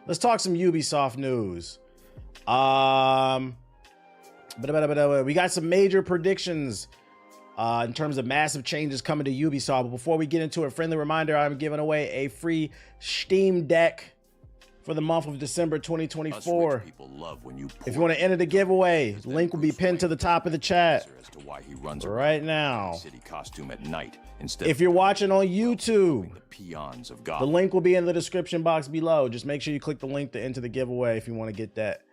Let's talk some Ubisoft news. We got some major predictions in terms of massive changes coming to Ubisoft. But before we get into it, friendly reminder, I'm giving away a free Steam Deck for the month of December 2024. If you want to enter the giveaway, link will be pinned to the top of the chat right now. If you're watching on YouTube, the link will be in the description box below. Just make sure you click the link to enter the giveaway if you want to get that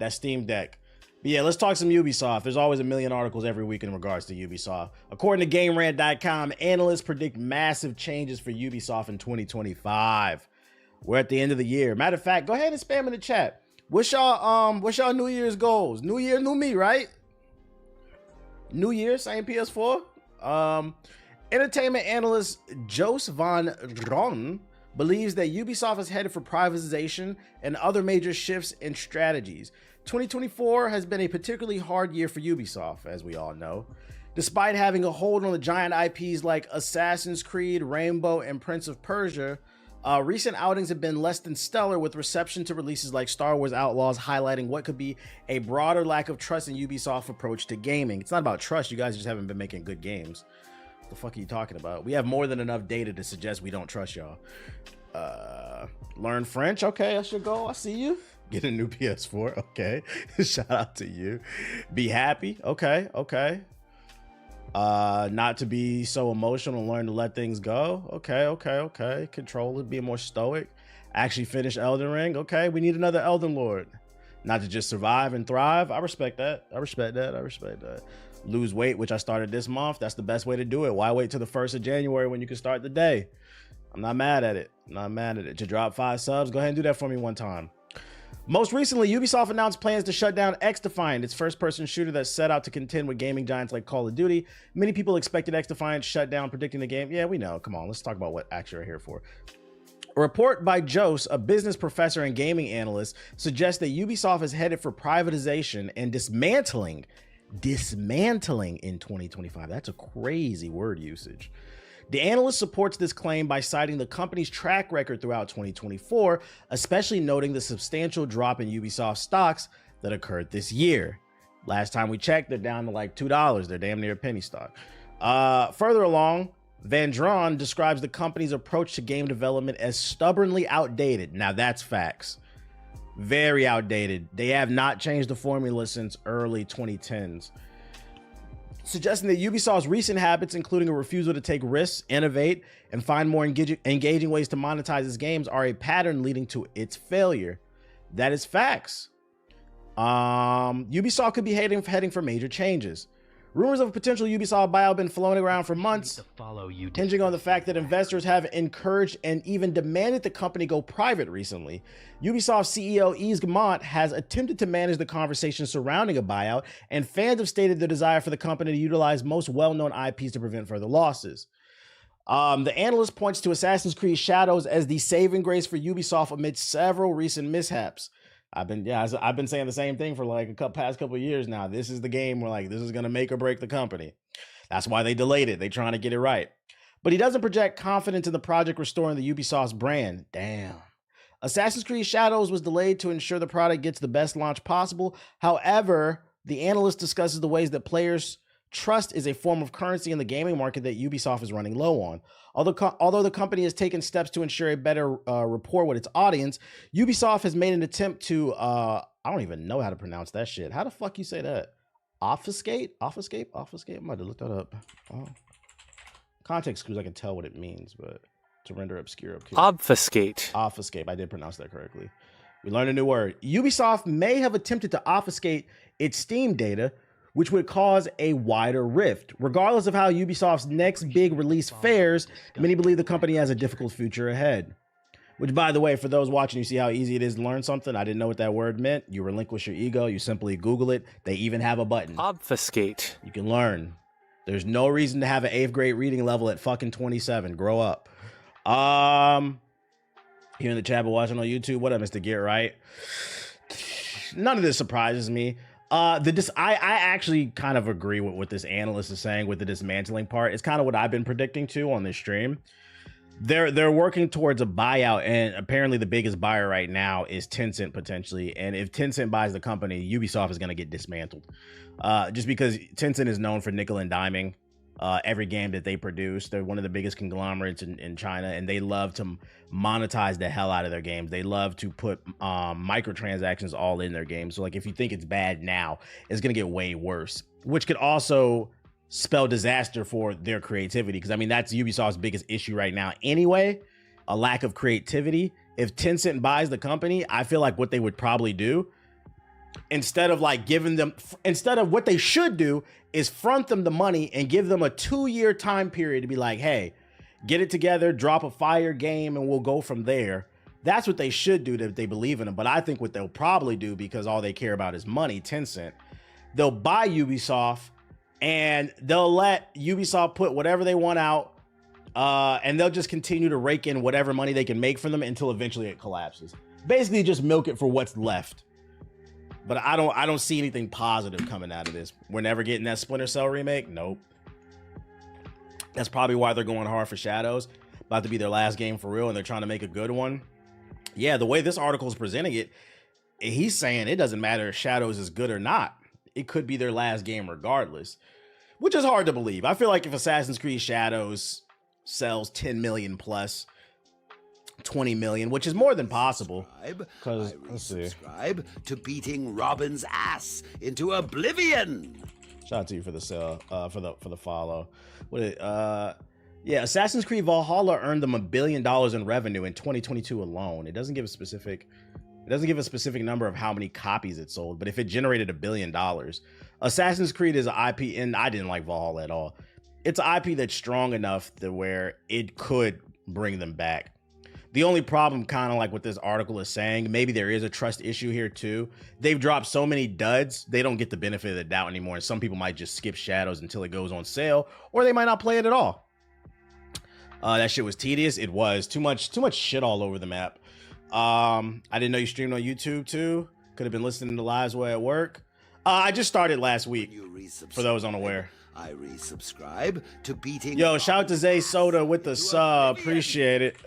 Steam Deck. But yeah, let's talk some Ubisoft. There's always a million articles every week in regards to Ubisoft. According to GameRant.com, analysts predict massive changes for Ubisoft in 2025. We're at the end of the year. Matter of fact, go ahead and spam in the chat. What's y'all New Year's goals? New year, new me, right? New year, same PS4. Entertainment analyst Jos van Ron believes that Ubisoft is headed for privatization and other major shifts in strategies. 2024 has been a particularly hard year for Ubisoft, as we all know. Despite having a hold on the giant IPs like Assassin's Creed, Rainbow, and Prince of Persia, recent outings have been less than stellar, with reception to releases like Star Wars Outlaws highlighting what could be a broader lack of trust in Ubisoft's approach to gaming. It's not about trust, you guys just haven't been making good games. What the fuck are you talking about? We have more than enough data to suggest we don't trust y'all. Learn French, okay, that's your goal, I see you. Get a new PS4, okay. Shout out to you. Be happy, okay. Not to be so emotional and learn to let things go. Okay. Control it, be more stoic. Actually finish Elden Ring. Okay, we need another Elden Lord. Not to just survive and thrive. I respect that. Lose weight, which I started this month. That's the best way to do it. Why wait till the 1st of January when you can start the day? I'm not mad at it. To drop 5 subs, go ahead and do that for me one time. Most recently, Ubisoft announced plans to shut down X-Defiant, its first-person shooter that set out to contend with gaming giants like Call of Duty. Many people expected X-Defiant shut down, predicting the game. Yeah, we know. Come on, let's talk about what actually we're here for. A report by Jos, a business professor and gaming analyst, suggests that Ubisoft is headed for privatization and dismantling in 2025. That's a crazy word usage. The analyst supports this claim by citing the company's track record throughout 2024, especially noting the substantial drop in Ubisoft stocks that occurred this year. Last time we checked, they're down to like $2. They're damn near a penny stock. Further along, Van Dron describes the company's approach to game development as stubbornly outdated. Now that's facts. Very outdated. They have not changed the formula since early 2010s. Suggesting that Ubisoft's recent habits, including a refusal to take risks, innovate, and find more engaging ways to monetize its games, are a pattern leading to its failure. That is facts. Ubisoft could be heading for major changes. Rumors of a potential Ubisoft buyout have been floating around for months, hinging on the fact that investors have encouraged and even demanded the company go private recently. Ubisoft CEO Yves Guillemot has attempted to manage the conversation surrounding a buyout, and fans have stated their desire for the company to utilize most well-known IPs to prevent further losses. The analyst points to Assassin's Creed Shadows as the saving grace for Ubisoft amid several recent mishaps. I've been saying the same thing for like past couple of years now. This is the game where like this is gonna make or break the company. That's why they delayed it. They're trying to get it right. But he doesn't project confidence in the project restoring the Ubisoft's brand. Damn. Assassin's Creed Shadows was delayed to ensure the product gets the best launch possible. However, the analyst discusses the ways that players' trust is a form of currency in the gaming market that Ubisoft is running low on. Although the company has taken steps to ensure a better rapport with its audience, Ubisoft has made an attempt to, I don't even know how to pronounce that shit. How the fuck you say that? Obfuscate? I'm about to look that up. Oh. Context clues, I can tell what it means, but to render obscure. Obfuscate. Obfuscate. I did pronounce that correctly. We learned a new word. Ubisoft may have attempted to obfuscate its Steam data, which would cause a wider rift. Regardless of how Ubisoft's next big release fares, many believe the company has a difficult future ahead. Which, by the way, for those watching, you see how easy it is to learn something? I didn't know what that word meant. You relinquish your ego. You simply Google it. They even have a button. Obfuscate. You can learn. There's no reason to have an 8th grade reading level at fucking 27. Grow up. Here in the chat, but watching on YouTube. What up, Mr. Get Right? None of this surprises me. I actually kind of agree with what this analyst is saying with the dismantling part. It's kind of what I've been predicting too on this stream. They're working towards a buyout, and apparently the biggest buyer right now is Tencent potentially. And if Tencent buys the company, Ubisoft is going to get dismantled, just because Tencent is known for nickel and diming every game that they produce. They're one of the biggest conglomerates in China, and they love to monetize the hell out of their games. They love to put microtransactions all in their games. So like if you think it's bad now, it's going to get way worse, which could also spell disaster for their creativity, because I mean that's Ubisoft's biggest issue right now anyway, a lack of creativity. If Tencent buys the company, I feel like what they would probably do, instead of what they should do is front them the money and give them a 2-year time period to be like, hey, get it together, drop a fire game, and we'll go from there. That's what they should do if they believe in them. But I think what they'll probably do, because all they care about is money, Tencent, they'll buy Ubisoft and they'll let Ubisoft put whatever they want out, and they'll just continue to rake in whatever money they can make from them until eventually it collapses. Basically, just milk it for what's left. But I don't see anything positive coming out of this. We're never getting that Splinter Cell remake. Nope. That's probably why they're going hard for Shadows. About to be their last game for real, and they're trying to make a good one. Yeah, the way this article is presenting it, he's saying it doesn't matter if Shadows is good or not. It could be their last game regardless, which is hard to believe. I feel like if Assassin's Creed Shadows sells 10 million plus 20 million, which is more than possible, because let's see, subscribe to beating Robin's ass into oblivion. Shout out to you for the sale, for the follow. Yeah, Assassin's Creed Valhalla earned them $1 billion in revenue in 2022 alone. It doesn't give a specific number of how many copies it sold, but if it generated $1 billion, Assassin's Creed is an IP, and I didn't like Valhalla at all. It's an IP that's strong enough to where it could bring them back. The only problem, kind of like what this article is saying, maybe there is a trust issue here too. They've dropped so many duds, they don't get the benefit of the doubt anymore. And some people might just skip Shadows until it goes on sale, or they might not play it at all. That shit was tedious. It was too much shit all over the map. I didn't know you streamed on YouTube too. Could have been listening to lives while at work. I just started last week, for those unaware. I resubscribe to beating. Yo, shout out to Zay Soda with the sub. Appreciate it.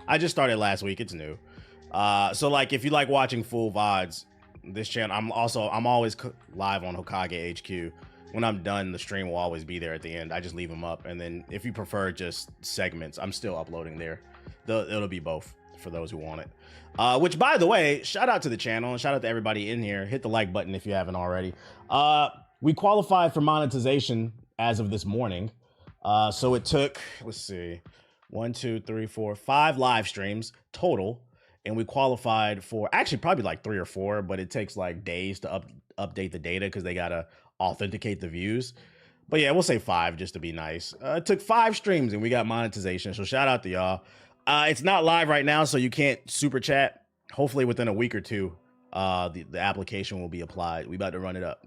I just started last week. It's new. So like if you like watching full VODs, this channel, I'm always live on Hokage HQ. When I'm done, the stream will always be there at the end. I just leave them up. And then if you prefer just segments, I'm still uploading there. It'll be both for those who want it. Which, by the way, shout out to the channel and shout out to everybody in here. Hit the like button if you haven't already. We qualified for monetization as of this morning. So it took, let's see, 1, 2, 3, 4, 5 live streams total. And we qualified for actually probably like 3 or 4, but it takes like days to update the data because they got to authenticate the views. But yeah, we'll say 5 just to be nice. It took 5 streams and we got monetization. So shout out to y'all. It's not live right now, so you can't super chat. Hopefully within a week or two, the application will be applied. We about to run it up.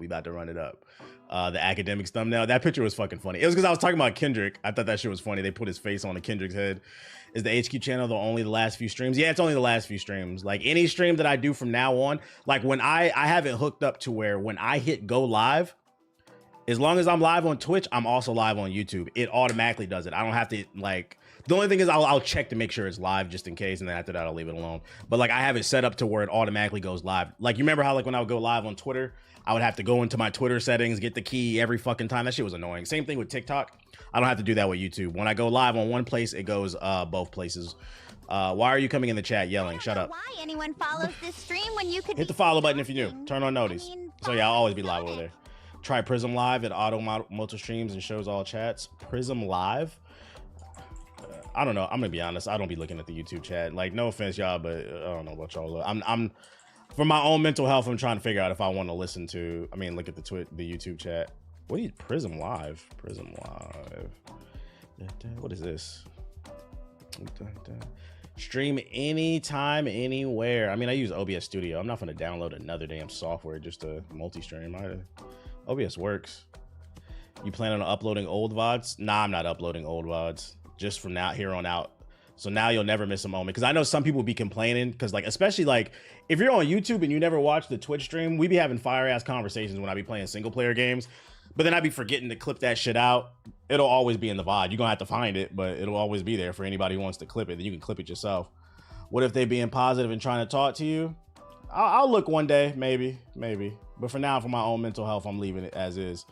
The academics thumbnail. That picture was fucking funny. It was because I was talking about Kendrick. I thought that shit was funny. They put his face on the Kendrick's head. Is the HQ channel only the last few streams? Yeah, it's only the last few streams. Like any stream that I do from now on, like when I have it hooked up to where when I hit go live, as long as I'm live on Twitch, I'm also live on YouTube. It automatically does it. I don't have to like, the only thing is I'll check to make sure it's live just in case. And then after that, I'll leave it alone. But like I have it set up to where it automatically goes live. Like you remember how like when I would go live on Twitter, I would have to go into my Twitter settings, get the key every fucking time. That shit was annoying. Same thing with TikTok. I don't have to do that with YouTube. When I go live on one place, it goes both places. Why are you coming in the chat yelling? Shut up. Why anyone follows this stream when you could hit the follow button if you're new. Turn on notice. So yeah, I'll always be live over there. Try Prism Live. It auto multi streams and shows all chats. Prism Live. I don't know. I'm gonna be honest. I don't be looking at the YouTube chat. Like, no offense, y'all, but I don't know about y'all. I'm for my own mental health. I'm trying to figure out if I want to listen to. I mean, look at the YouTube chat. What do you Prism Live? Prism Live. What is this? Stream anytime, anywhere. I mean, I use OBS Studio. I'm not gonna download another damn software just to multi-stream. OBS works. You plan on uploading old VODs? Nah, I'm not uploading old VODs. Just from now here on out. So now you'll never miss a moment. Because I know some people be complaining. Because like, especially like, if you're on YouTube and you never watch the Twitch stream, we be having fire ass conversations when I be playing single player games. But then I'd be forgetting to clip that shit out. It'll always be in the VOD. You're gonna have to find it, but it'll always be there for anybody who wants to clip it. Then you can clip it yourself. What if they being positive and trying to talk to you? I'll look one day, maybe. But for now, for my own mental health, I'm leaving it as is.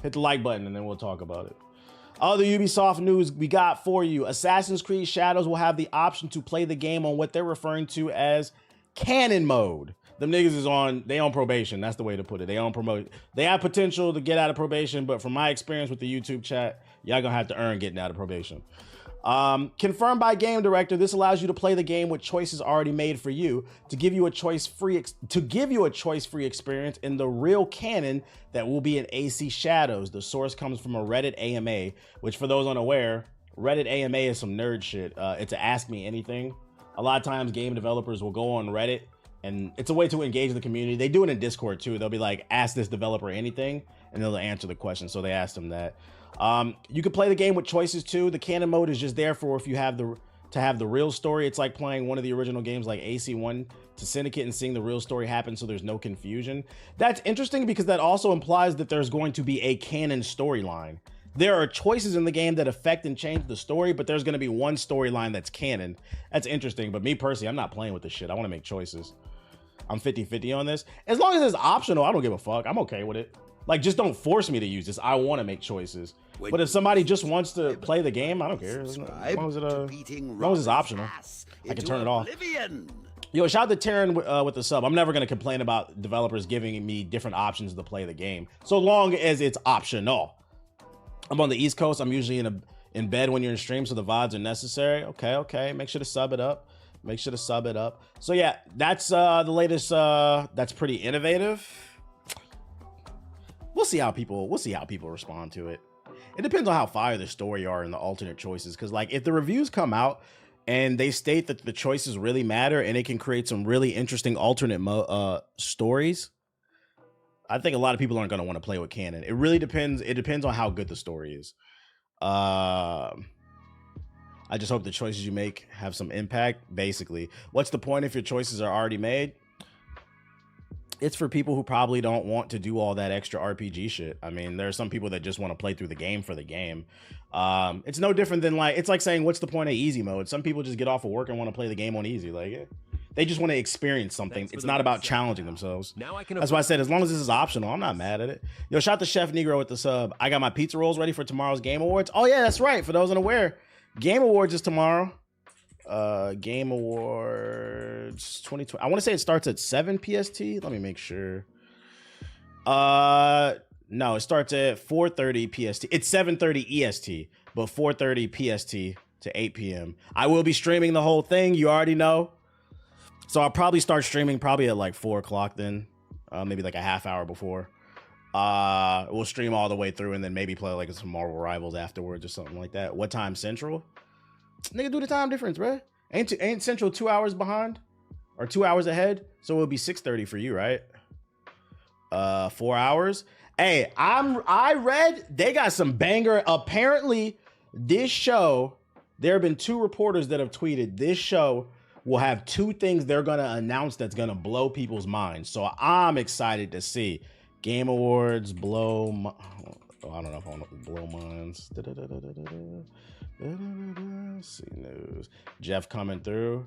Hit the like button and then we'll talk about it. Other Ubisoft news we got for you. Assassin's Creed Shadows will have the option to play the game on what they're referring to as canon mode. Them niggas is on probation. That's the way to put it. They on promote. They have potential to get out of probation, but from my experience with the YouTube chat, y'all gonna have to earn getting out of probation. Confirmed by game director, this allows you to play the game with choices already made for you to give you a choice-free experience in the real canon that will be in AC Shadows. The source comes from a Reddit AMA, which for those unaware, Reddit AMA is some nerd shit. It's a ask me anything. A lot of times game developers will go on Reddit and it's a way to engage the community. They do it in Discord too. They'll be like, ask this developer anything and they'll answer the question. So they asked them that. You can play the game with choices too. The canon mode is just there for if you have the real story. It's like playing one of the original games like AC1 to Syndicate and seeing the real story happen so there's no confusion. That's interesting because that also implies that there's going to be a canon storyline. There are choices in the game that affect and change the story, but there's going to be one storyline that's canon. That's interesting, but me personally, I'm not playing with this shit. I want to make choices. I'm 50-50 on this. As long as it's optional, I don't give a fuck. I'm okay with it. Like, just don't force me to use this. I want to make choices. But if somebody just wants to play the game, I don't care. As long as it's optional, I can turn it off. Yo, shout out to Taryn with the sub. I'm never going to complain about developers giving me different options to play the game, so long as it's optional. I'm on the East Coast. I'm usually in bed when you're in stream, so the VODs are necessary. Okay. Make sure to sub it up. So yeah, that's the latest. That's pretty innovative. We'll see how people respond to it. It depends on how fire the story are and the alternate choices. Because like if the reviews come out and they state that the choices really matter and it can create some really interesting alternate stories, I think a lot of people aren't going to want to play with canon. It really depends. It depends on how good the story is. I just hope the choices you make have some impact. Basically, what's the point if your choices are already made? It's for people who probably don't want to do all that extra RPG shit. I mean, there are some people that just want to play through the game for the game. It's no different than it's like saying, what's the point of easy mode? Some people just get off of work and want to play the game on easy. Like, they just want to experience something. It's not about challenging themselves. That's why I said, as long as this is optional, I'm not mad at it. Yo, shout out to Chef Negro with the sub. I got my pizza rolls ready for tomorrow's Game Awards. Oh yeah, that's right. For those unaware, Game Awards is tomorrow. Game Awards 2020. I want to say it starts at 7 PST. Let me make sure. No, it starts at 4:30 PST. It's 7:30 EST, but 4:30 PST to 8 p.m. I will be streaming the whole thing. You already know. So I'll probably start streaming probably at like 4 o'clock then, maybe like a half hour before. We'll stream all the way through and then maybe play like some Marvel Rivals afterwards or something like that. What time Central? Nigga, do the time difference, bro. Ain't Central 2 hours behind or 2 hours ahead? So it'll be 6:30 for you, right? 4 hours. Hey, I read they got some banger. Apparently, this show, there have been 2 reporters that have tweeted this show will have 2 things they're gonna announce that's gonna blow people's minds. So I'm excited to see Game Awards blow. I don't know if I want to blow minds. See news. Jeff coming through.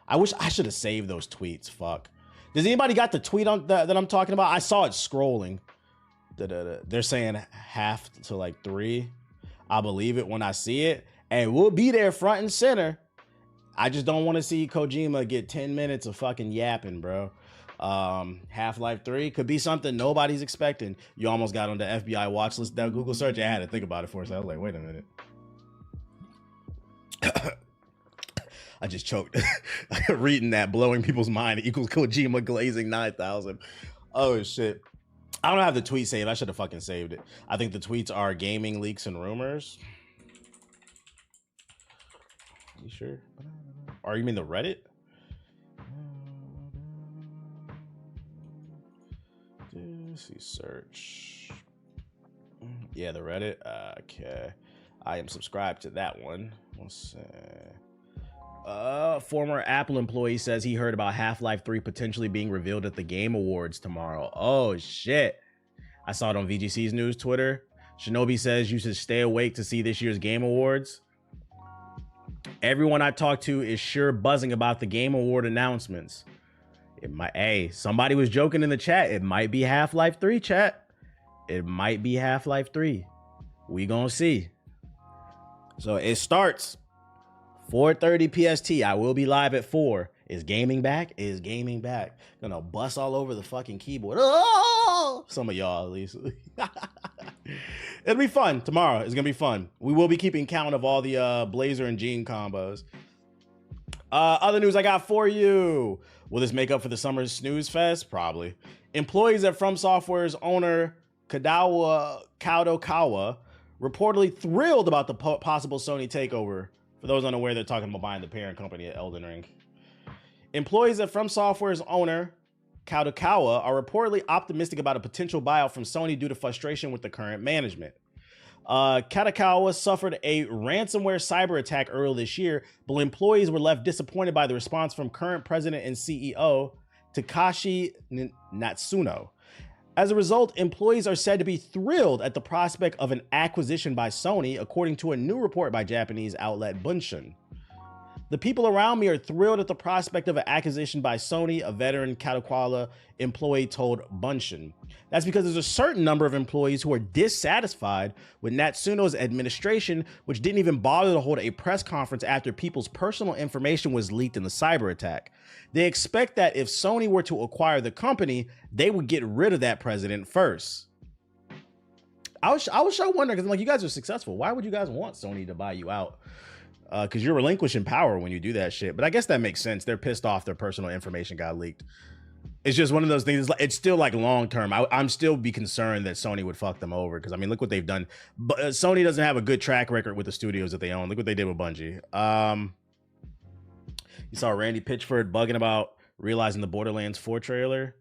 I wish I should have saved those tweets. Fuck. Does anybody got the tweet on that I'm talking about? I saw it scrolling. They're saying 1/2 to like 3. I believe it when I see it, and we'll be there front and center. I just don't want to see Kojima get 10 minutes of fucking yapping, bro. Half-Life 3 could be something nobody's expecting. You almost got on the FBI watch list. That Google search, I had to think about it for a second. I was like, wait a minute. I just choked reading that. Blowing people's mind equals Kojima glazing 9,000. Oh shit. I don't have the tweet saved. I should have fucking saved it. I think the tweets are gaming leaks and rumors. You sure? Or you mean the Reddit? See search. Yeah, the Reddit. Okay. I am subscribed to that one. Let's see. Former Apple employee says he heard about Half-Life 3 potentially being revealed at the Game Awards tomorrow. Oh shit. I saw it on VGC's news Twitter. Shinobi says you should stay awake to see this year's Game Awards. Everyone I talked to is sure buzzing about the Game Award announcements. It might, hey, somebody was joking in the chat. It might be Half-Life 3, chat. It might be Half-Life 3. We gonna see. So it starts 4:30 PST. I will be live at 4. Is gaming back? Is gaming back? Gonna bust all over the fucking keyboard. Oh! Some of y'all, at least. It'll be fun tomorrow. It's gonna be fun. We will be keeping count of all the Blazer and Jean combos. Other news I got for you. Will this make up for the summer snooze fest? Probably. Employees at From Software's owner Kadokawa reportedly thrilled about the possible Sony takeover. For those unaware, they're talking about buying the parent company at Elden Ring. Employees at From Software's owner Kadokawa are reportedly optimistic about a potential buyout from Sony due to frustration with the current management. Kadokawa suffered a ransomware cyber attack earlier this year, but employees were left disappointed by the response from current president and CEO Takashi Natsuno. As a result, employees are said to be thrilled at the prospect of an acquisition by Sony, according to a new report by Japanese outlet Bunshin. The people around me are thrilled at the prospect of an acquisition by Sony, a veteran Kadokawa employee told Bunshin. That's because there's a certain number of employees who are dissatisfied with Natsuno's administration, which didn't even bother to hold a press conference after people's personal information was leaked in the cyber attack. They expect that if Sony were to acquire the company, they would get rid of that president first. I was sure wondering, because I'm like, you guys are successful. Why would you guys want Sony to buy you out? Because you're relinquishing power when you do that shit. But I guess that makes sense. They're pissed off their personal information got leaked. It's just one of those things. It's still like long term. I'm still be concerned that Sony would fuck them over. Because I mean, look what they've done. But Sony doesn't have a good track record with the studios that they own. Look what they did with Bungie. You saw Randy Pitchford bugging about realizing the Borderlands 4 trailer.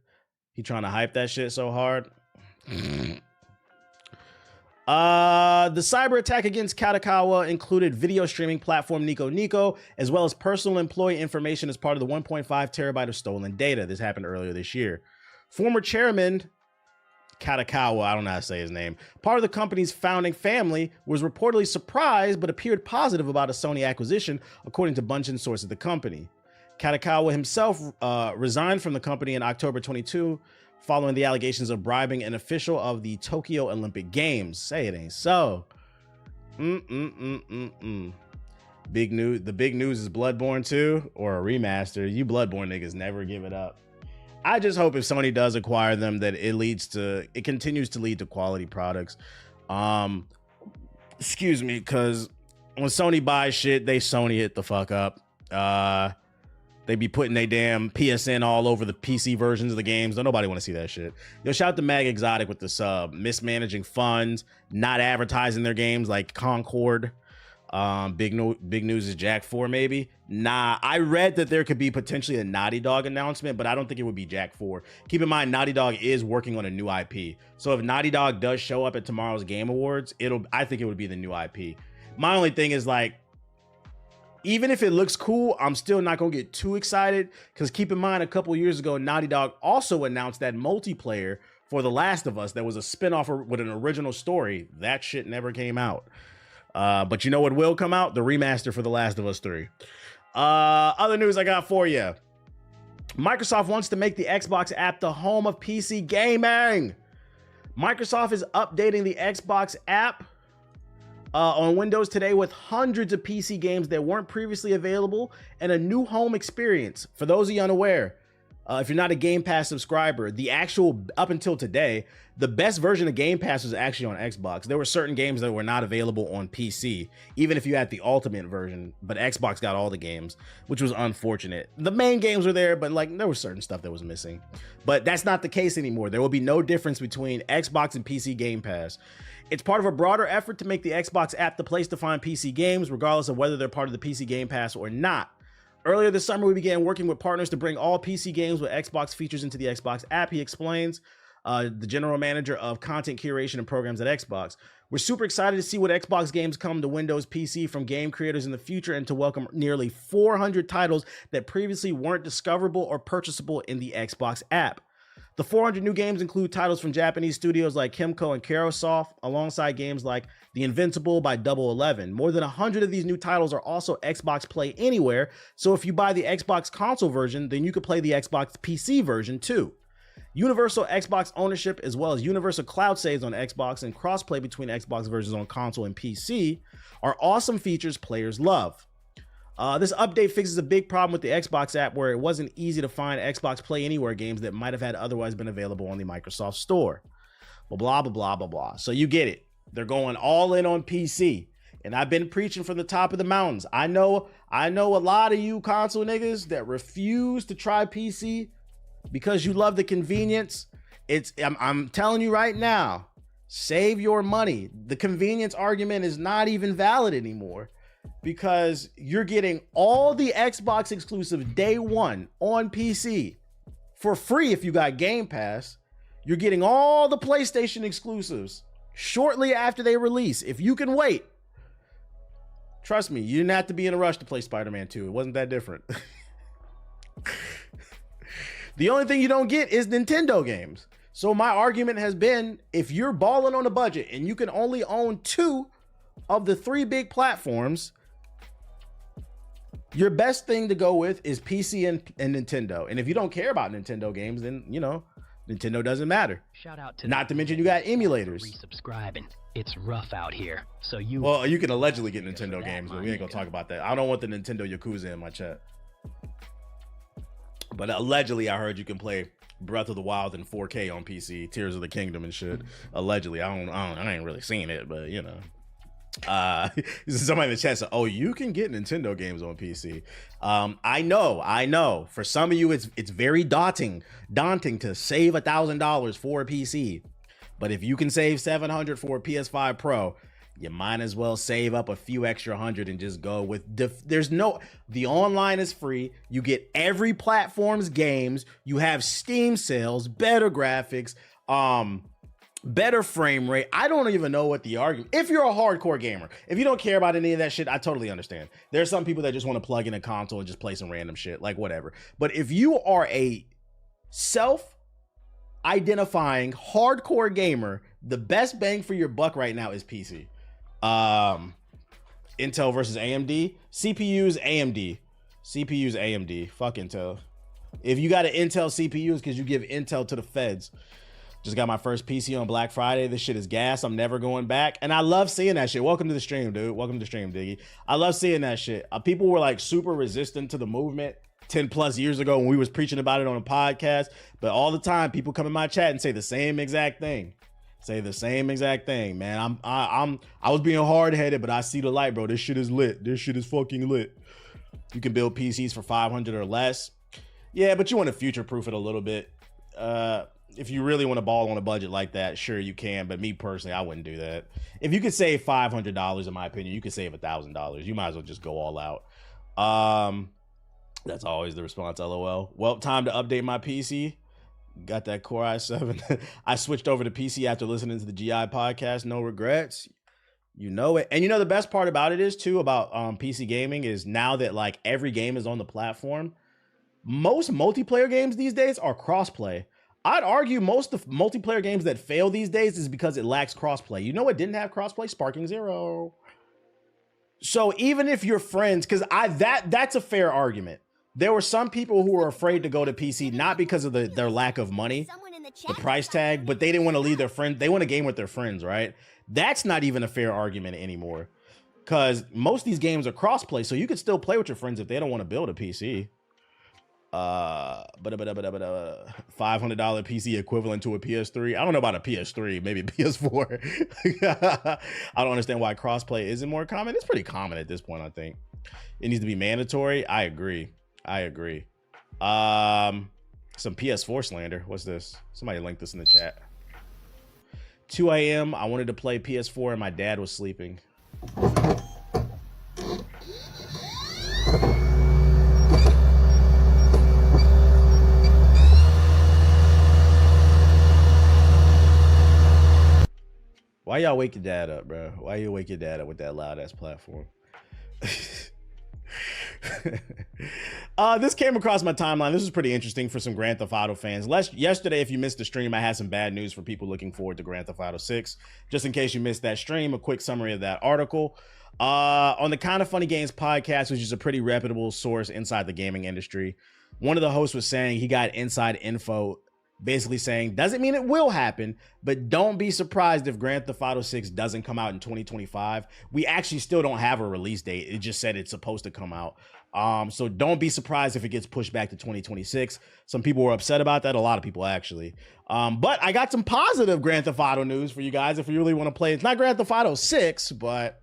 He trying to hype that shit so hard. The cyber attack against Kadokawa included video streaming platform Nico Nico, as well as personal employee information as part of the 1.5 terabyte of stolen data. This happened earlier this year. Former chairman Kadokawa, I don't know how to say his name, part of the company's founding family, was reportedly surprised but appeared positive about a Sony acquisition, according to Bunshin source at the company. Kadokawa himself resigned from the company in October 22, following the allegations of bribing an official of the Tokyo Olympic Games. Say it ain't so. Big news. The big news is Bloodborne 2 or a remaster. You Bloodborne niggas never give it up. I just hope if Sony does acquire them that it continues to lead to quality products. Excuse me, because when Sony buys shit, they Sony it the fuck up. They be putting their damn PSN all over the PC versions of the games. Don't nobody want to see that shit. Yo, shout out to Mag Exotic with the sub. Mismanaging funds, not advertising their games like Concord. Big news is Jack 4 maybe. Nah, I read that there could be potentially a Naughty Dog announcement, but I don't think it would be Jack 4. Keep in mind, Naughty Dog is working on a new IP. So if Naughty Dog does show up at tomorrow's Game Awards, I think it would be the new IP. My only thing is like, even if it looks cool, I'm still not going to get too excited because keep in mind, a couple years ago, Naughty Dog also announced that multiplayer for The Last of Us that was a spinoff with an original story. That shit never came out. But you know what will come out? The remaster for The Last of Us 3. Other news I got for you. Microsoft wants to make the Xbox app the home of PC gaming. Microsoft is updating the Xbox app on Windows today with hundreds of PC games that weren't previously available and a new home experience. For those of you unaware, if you're not a Game Pass subscriber, the actual, up until today, the best version of Game Pass was actually on Xbox. There were certain games that were not available on PC, even if you had the Ultimate version, but Xbox got all the games, which was unfortunate. The main games were there, but like there was certain stuff that was missing. But that's not the case anymore. There will be no difference between Xbox and PC Game Pass. It's part of a broader effort to make the Xbox app the place to find PC games, regardless of whether they're part of the PC Game Pass or not. Earlier this summer, we began working with partners to bring all PC games with Xbox features into the Xbox app, he explains, the general manager of content curation and programs at Xbox. We're super excited to see what Xbox games come to Windows PC from game creators in the future and to welcome nearly 400 titles that previously weren't discoverable or purchasable in the Xbox app. The 400 new games include titles from Japanese studios like Kimco and Carosoft, alongside games like The Invincible by Double 11. More than 100 of these new titles are also Xbox Play Anywhere, so if you buy the Xbox console version, then you could play the Xbox PC version too. Universal Xbox ownership, as well as universal cloud saves on Xbox and crossplay between Xbox versions on console and PC, are awesome features players love. This update fixes a big problem with the Xbox app where it wasn't easy to find Xbox Play Anywhere games that might have had otherwise been available on the Microsoft Store. Blah, blah, blah, blah, blah. So you get it. They're going all in on PC. And I've been preaching from the top of the mountains. I know a lot of you console niggas that refuse to try PC because you love the convenience. I'm telling you right now, save your money. The convenience argument is not even valid anymore, because you're getting all the Xbox exclusives day one on PC for free if you got Game Pass. You're getting all the PlayStation exclusives shortly after they release. If you can wait, trust me, you didn't have to be in a rush to play Spider-Man 2. It wasn't that different. The only thing you don't get is Nintendo games. So my argument has been, if you're balling on a budget and you can only own 2 of the 3 big platforms, your best thing to go with is PC and Nintendo. And if you don't care about Nintendo games, then, you know, Nintendo doesn't matter. Shout out to Not to mention you got emulators. Resubscribing. It's rough out here. So Well, you can allegedly get Nintendo games, but we ain't gonna talk about that. I don't want the Nintendo Yakuza in my chat. But allegedly, I heard you can play Breath of the Wild in 4K on PC, Tears of the Kingdom and shit. Allegedly, I ain't really seen it, but you know. Somebody in the chat said, "Oh, you can get Nintendo games on PC." I know. For some of you, it's very daunting to save $1,000 for a PC. But if you can save $700 for a PS5 Pro, you might as well save up a few extra hundred and just go with the online is free. You get every platform's games. You have Steam sales, better graphics, better frame rate. I don't even know what the argument. If you're a hardcore gamer, if you don't care about any of that shit, I totally understand. There are some people that just want to plug in a console and just play some random shit, like whatever. But if you are a self-identifying hardcore gamer, the best bang for your buck right now is PC. Intel versus AMD. CPUs AMD. Fuck Intel. If you got an Intel CPU, it's because you give Intel to the feds. Just got my first PC on Black Friday. This shit is gas. I'm never going back. And I love seeing that shit. Welcome to the stream, dude. Welcome to the stream, Diggy. I love seeing that shit. People were like super resistant to the movement 10 plus years ago when we was preaching about it on a podcast. But all the time, people come in my chat and say the same exact thing. Man. I was being hard-headed, but I see the light, bro. This shit is lit. This shit is fucking lit. You can build PCs for 500 or less. Yeah, but you want to future-proof it a little bit. If you really want to ball on a budget like that, sure you can. But me personally, I wouldn't do that. If you could save $500, in my opinion, you could save $1,000. You might as well just go all out. That's always the response, LOL. Well, time to update my PC. Got that Core i7. I switched over to PC after listening to the GI podcast. No regrets. You know it. And you know the best part about it is too, about PC gaming, is now that like every game is on the platform, most multiplayer games these days are crossplay. I'd argue most of multiplayer games that fail these days is because it lacks crossplay. You know what didn't have crossplay? Sparking Zero. So even if your friends, because that's a fair argument. There were some people who were afraid to go to PC, not because of their lack of money, the price tag, but they didn't want to leave their friends. They want to game with their friends, right? That's not even a fair argument anymore, because most of these games are crossplay, so you could still play with your friends if they don't want to build a PC. $500 PC equivalent to a PS3. I don't know about a PS3, maybe PS4. I don't understand why crossplay isn't more common. It's pretty common at this point, I think. It needs to be mandatory. I agree. Some PS4 slander. What's this? Somebody linked this in the chat. 2 a.m. I wanted to play PS4 and my dad was sleeping. Why y'all wake your dad up, bro? Why you wake your dad up with that loud ass platform? This came across my timeline. This was pretty interesting for some Grand Theft Auto fans. Yesterday, if you missed the stream, I had some bad news for people looking forward to Grand Theft Auto 6. Just in case you missed that stream, a quick summary of that article. On the Kind of Funny Games podcast, which is a pretty reputable source inside the gaming industry, one of the hosts was saying he got inside info, basically saying, doesn't mean it will happen, but don't be surprised if Grand Theft Auto 6 doesn't come out in 2025. We actually still don't have a release date. It just said it's supposed to come out. So don't be surprised if it gets pushed back to 2026. Some people were upset about that. A lot of people actually. But I got some positive Grand Theft Auto news for you guys if you really want to play. It's not Grand Theft Auto 6, but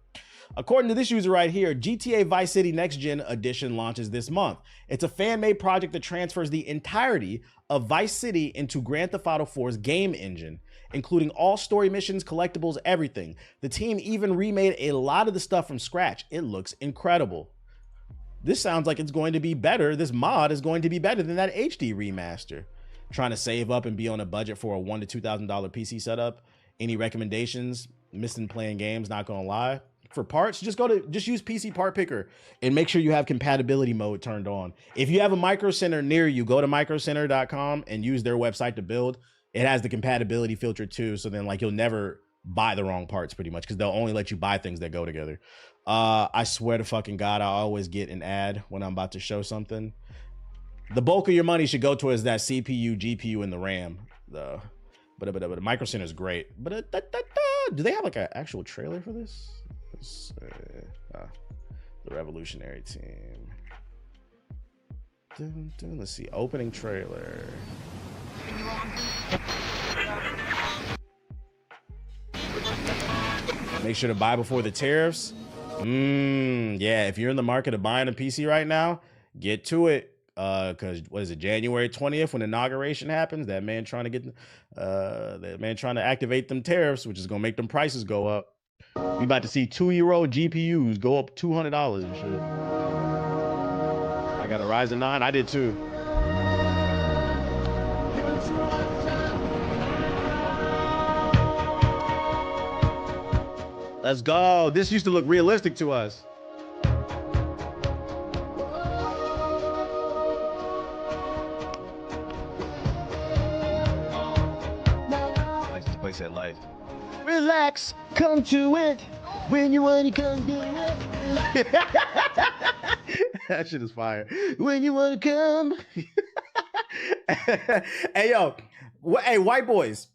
according to this user right here, GTA Vice City Next Gen Edition launches this month. It's a fan-made project that transfers the entirety of Vice City into Grand Theft Auto 4's game engine, including all story missions, collectibles, everything. The team even remade a lot of the stuff from scratch. It looks incredible. This sounds like it's going to be better. This mod is going to be better than that HD remaster. Trying to save up and be on a budget for a $1,000 to $2,000 PC setup. Any recommendations? Missing playing games, not gonna lie. For parts, just use PC Part Picker and make sure you have compatibility mode turned on. If you have a Micro Center near you, go to microcenter.com and use their website to build. It has the compatibility filter too, so then like you'll never buy the wrong parts pretty much because they'll only let you buy things that go together. I swear to fucking God, I always get an ad when I'm about to show something. The bulk of your money should go towards that CPU, GPU, and the RAM. But Micro Center is great. But do they have like an actual trailer for this? The Revolutionary Team. Let's see, opening trailer. Make sure to buy before the tariffs. Yeah, if you're in the market of buying a PC right now, get to it. Because what is it, January 20th when inauguration happens? That man trying to activate them tariffs, which is gonna make them prices go up. We about to see 2-year-old GPUs go up $200 and shit. I got a Ryzen 9. I did too. Let's go. This used to look realistic to us. Place that life. Relax, come to it when you want to come to it. That shit is fire. When you want to come. Hey, yo. Hey, white boys.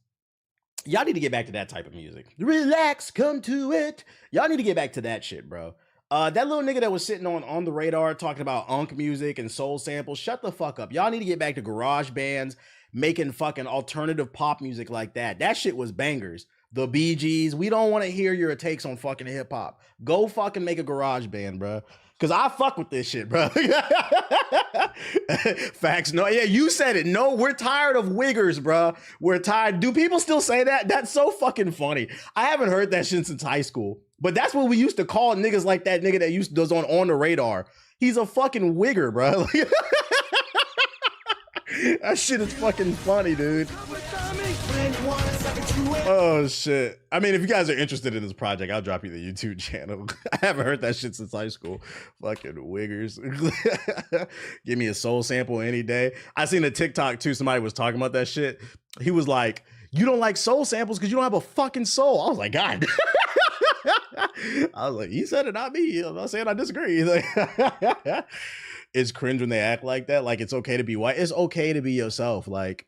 Y'all need to get back to that type of music. Relax, come to it. Y'all need to get back to that shit, bro. That little nigga that was sitting on the radar talking about unk music and soul samples, shut the fuck up. Y'all need to get back to garage bands, making fucking alternative pop music like that. That shit was bangers. The Bee Gees. We don't want to hear your takes on fucking hip hop. Go fucking make a garage band, bro. Cause I fuck with this shit, bro. Facts. No, yeah, you said it. No, we're tired of wiggers, bro. We're tired. Do people still say that? That's so fucking funny. I haven't heard that shit since high school. But that's what we used to call niggas like that nigga that used to does on the radar. He's a fucking wigger, bro. That shit is fucking funny, dude. Oh shit. I mean, if you guys are interested in this project, I'll drop you the YouTube channel. I haven't heard that shit since high school. Fucking wiggers. Give me a soul sample any day. I seen a TikTok too. Somebody was talking about that shit. He was like, you don't like soul samples because you don't have a fucking soul. I was like, God. I was like, you said it, not me. I'm not saying I disagree. Like, it's cringe when they act like that. Like, it's okay to be white. It's okay to be yourself. Like,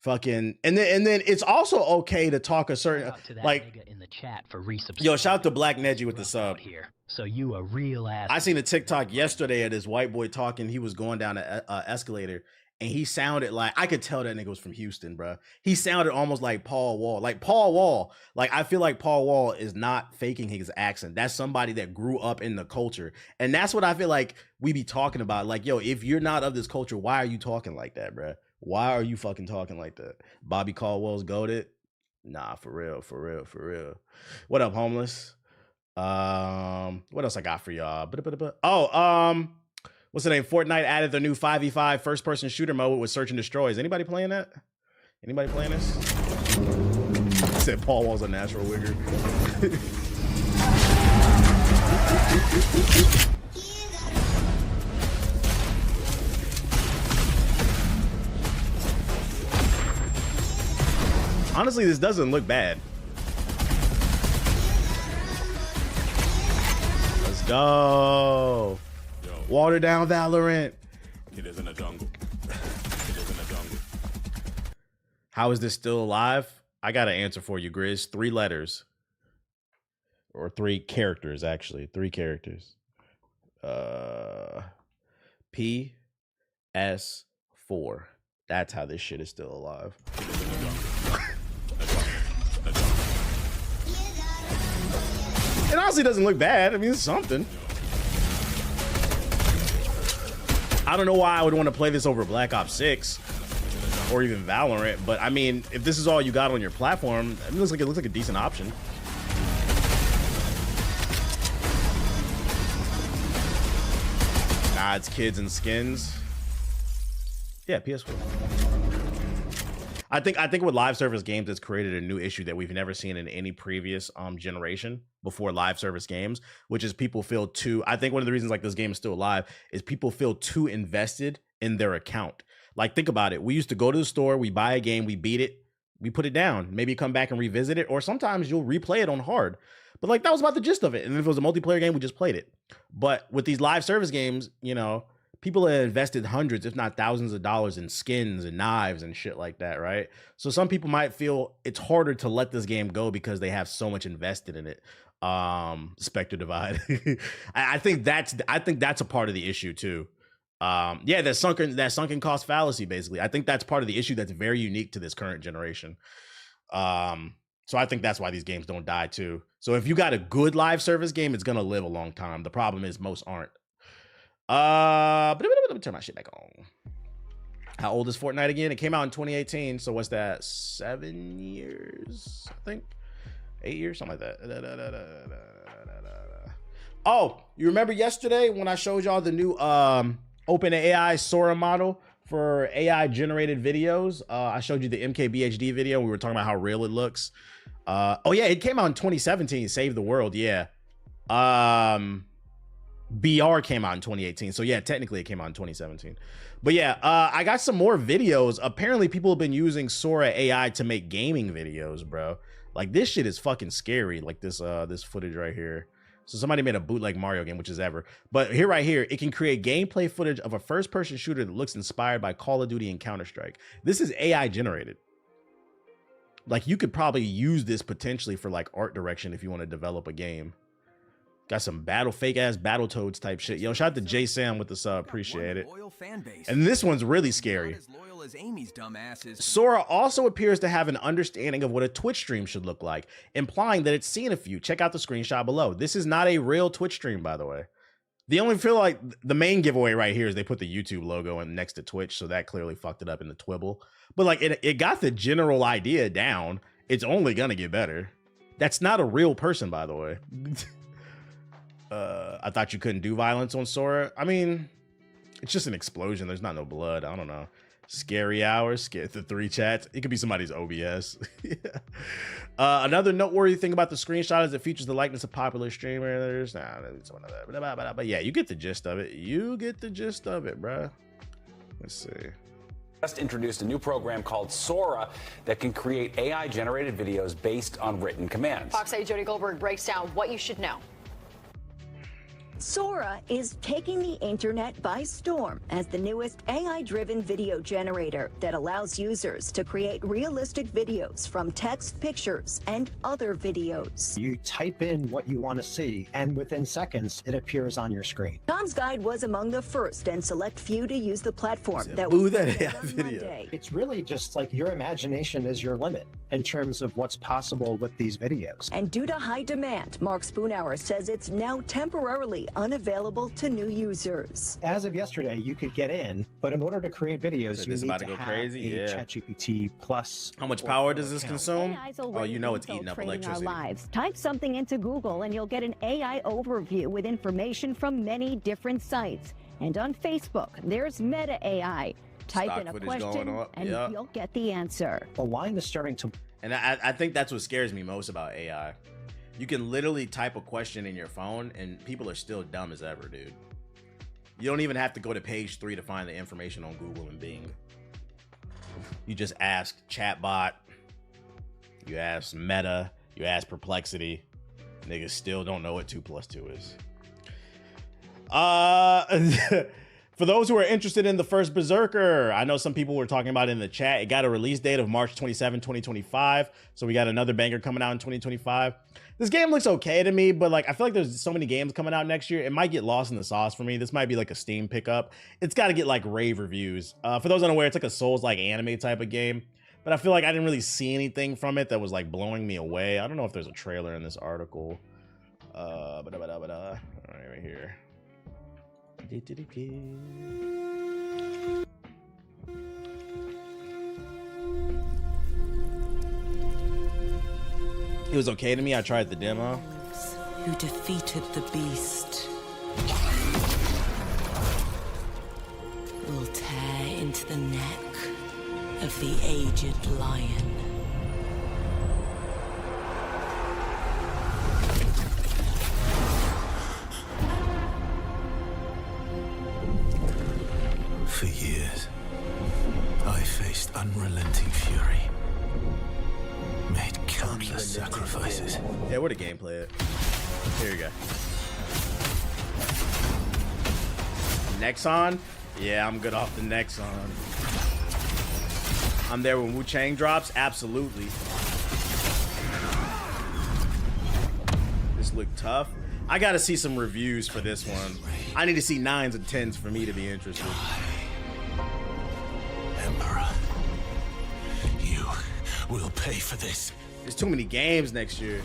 fucking, and then it's also okay to talk a certain like in the chat for resubscribing. Yo, shout out to Black Neji with the sub here. So you a real ass. I seen a TikTok yesterday of this white boy talking. He was going down an escalator, and he sounded like, I could tell that nigga was from Houston, bro. He sounded almost like Paul Wall. Like Paul Wall. Like, I feel like Paul Wall is not faking his accent. That's somebody that grew up in the culture. And that's what I feel like we be talking about. Like, yo, if you're not of this culture, why are you talking like that, bro? Why are you fucking talking like that? Bobby Caldwell's goated? Nah, for real, for real, for real. What up, homeless? What else I got for y'all? Oh, what's the name? Fortnite added the new 5v5 first-person shooter mode with search and destroy. Is anybody playing that? Anybody playing this? I said Paul Wall's a natural wigger. Honestly, this doesn't look bad. Let's go. Water down Valorant. It is in the jungle. It is in the jungle. How is this still alive? I got an answer for you, Grizz. 3 letters. Or 3 characters, actually. 3 characters. PS4. That's how this shit is still alive. It honestly doesn't look bad. I mean, it's something. I don't know why I would want to play this over Black Ops 6 or even Valorant, but I mean, if this is all you got on your platform, it looks like a decent option. Nah, it's kids and skins. Yeah, PS4. I think with live service games, it's created a new issue that we've never seen in any previous generation before live service games, which is people feel too. I think one of the reasons like this game is still alive is people feel too invested in their account. Like, think about it. We used to go to the store, we buy a game, we beat it, we put it down, maybe come back and revisit it, or sometimes you'll replay it on hard. But like that was about the gist of it. And if it was a multiplayer game, we just played it. But with these live service games, you know, people have invested hundreds, if not thousands of dollars in skins and knives and shit like that, right? So some people might feel it's harder to let this game go because they have so much invested in it. Spectre Divide. I think that's a part of the issue too. Yeah, that sunken cost fallacy, basically. I think that's part of the issue that's very unique to this current generation. So I think that's why these games don't die too. So if you got a good live service game, it's gonna live a long time. The problem is most aren't. But let me turn my shit back on. How old is Fortnite again? It came out in 2018. So what's that? 7 years, I think. 8 years, something like that. Oh, you remember yesterday when I showed y'all the new OpenAI Sora model for AI generated videos? I showed you the MKBHD video. We were talking about how real it looks. Oh yeah, it came out in 2017. Save the World. Yeah. BR came out in 2018. So yeah, technically it came out in 2017. But yeah, I got some more videos. Apparently people have been using Sora AI to make gaming videos, bro. Like this shit is fucking scary. Like this footage right here. So somebody made a bootleg Mario game, which is ever. But here, right here, it can create gameplay footage of a first-person shooter that looks inspired by Call of Duty and Counter-Strike. This is AI generated. Like you could probably use this potentially for like art direction if you want to develop a game. Got some fake ass Battletoads type shit. Yo, shout out to J Sam with the sub. Appreciate it. And this one's really scary. Sora also appears to have an understanding of what a Twitch stream should look like, implying that it's seen a few. Check out the screenshot below. This is not a real Twitch stream, by the way. The only feel like the main giveaway right here is they put the YouTube logo in next to Twitch, so that clearly fucked it up in the Twibble. But like it got the general idea down. It's only gonna get better. That's not a real person, by the way. I thought you couldn't do violence on Sora. I mean, it's just an explosion. There's not no blood. I don't know. Scary hours, the 3 chats. It could be somebody's OBS. Another noteworthy thing about the screenshot is it features the likeness of popular streamers. But yeah, you get the gist of it. You get the gist of it, bruh. Let's see. Just introduced a new program called Sora that can create AI-generated videos based on written commands. Fox 8 Jody Goldberg breaks down what you should know. Sora is taking the internet by storm as the newest AI-driven video generator that allows users to create realistic videos from text, pictures, and other videos. You type in what you want to see, and within seconds, it appears on your screen. Tom's Guide was among the first and select few to use the platform that Boo was that revealed AI on video. Monday. It's really just like your imagination is your limit in terms of what's possible with these videos. And due to high demand, Mark Spoonhour says it's now temporarily unavailable to new users. As of yesterday, you could get in, but in order to create videos, So you this need about to to go have crazy? a Yeah. ChatGPT Plus. How much power does this account. consume? AI's Oh, already you know it's eating up infiltrating electricity. our lives. Type something into Google and you'll get an AI overview with information from many different sites. And on Facebook, there's Meta AI. Type Stock in a footage question going up. and Yep. you'll get the answer. The line is starting to And I think that's what scares me most about AI. You can literally type a question in your phone and people are still dumb as ever, dude. You don't even have to go to page 3 to find the information on Google and Bing. You just ask chatbot, You ask Meta, you ask Perplexity, niggas still don't know what 2 + 2 is. For those who are interested in the first Berserker, I know some people were talking about it in the chat. It got a release date of March 27, 2025. So we got another banger coming out in 2025. This game looks okay to me, but like I feel like there's so many games coming out next year. It might get lost in the sauce for me. This might be like a Steam pickup. It's got to get like rave reviews. For those unaware, it's like a Souls-like anime type of game. But I feel like I didn't really see anything from it that was like blowing me away. I don't know if there's a trailer in this article. All right here. It was okay to me. I tried the demo. Who defeated the beast will tear into the neck of the aged lion. For years, I faced unrelenting fury, made countless sacrifices. Yeah, where the gameplay at? Here you go. Nexon? Yeah, I'm good off the Nexon. I'm there when Wu-Chang drops? Absolutely. This looked tough. I gotta see some reviews for this one. I need to see 9s and 10s for me to be interested. Emperor, you will pay for this. There's too many games next year.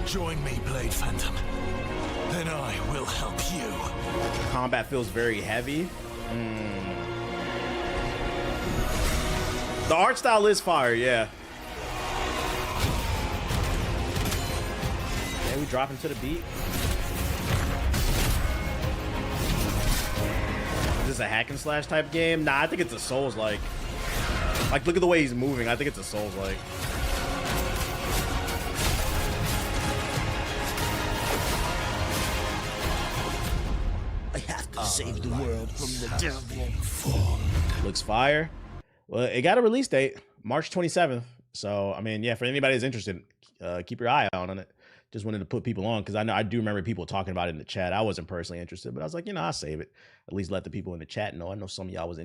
Join me, Blade Phantom. Then I will help you. Combat feels very heavy. The art style is fire, yeah. And we drop into the beat. Is this a hack and slash type game? Nah, I think it's a Souls-like. Like, look at the way he's moving. I think it's a Souls-like. I have to save the world from the devil. Looks fire. Well, it got a release date, March 27th. So, I mean, yeah, for anybody who's interested, keep your eye out on it. Just wanted to put people on because I do remember people talking about it in the chat. I wasn't personally interested, but I was like, you know, I'll save it. At least let the people in the chat know. I know some of y'all was